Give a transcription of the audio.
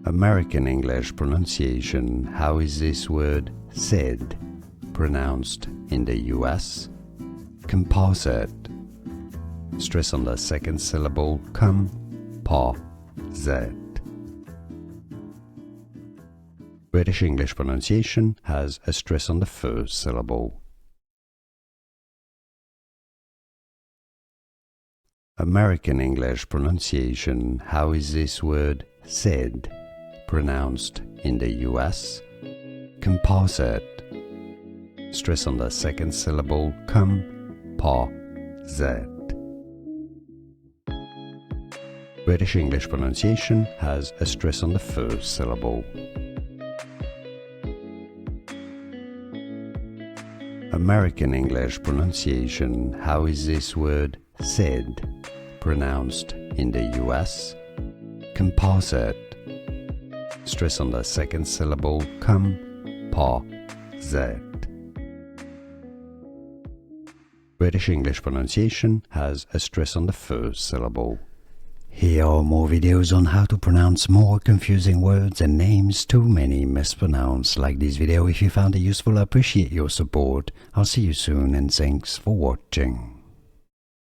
American English pronunciation. How is this word said, pronounced in the US? Composite. Stress on the second syllable, com-po-zet. British English pronunciation has a stress on the first syllable. American English pronunciation. How is this word said, pronounced in the US? Composite. Stress on the second syllable, com-po-zet. British English pronunciation has a stress on the first syllable. American English pronunciation. How is this word said, pronounced in the US? Composite. Stress on the second syllable, com-po-zet. British English pronunciation has a stress on the first syllable. Here are more videos on how to pronounce more confusing words and names too many mispronounced. Like this video if you found it useful. I appreciate your support. I'll see you soon and thanks for watching.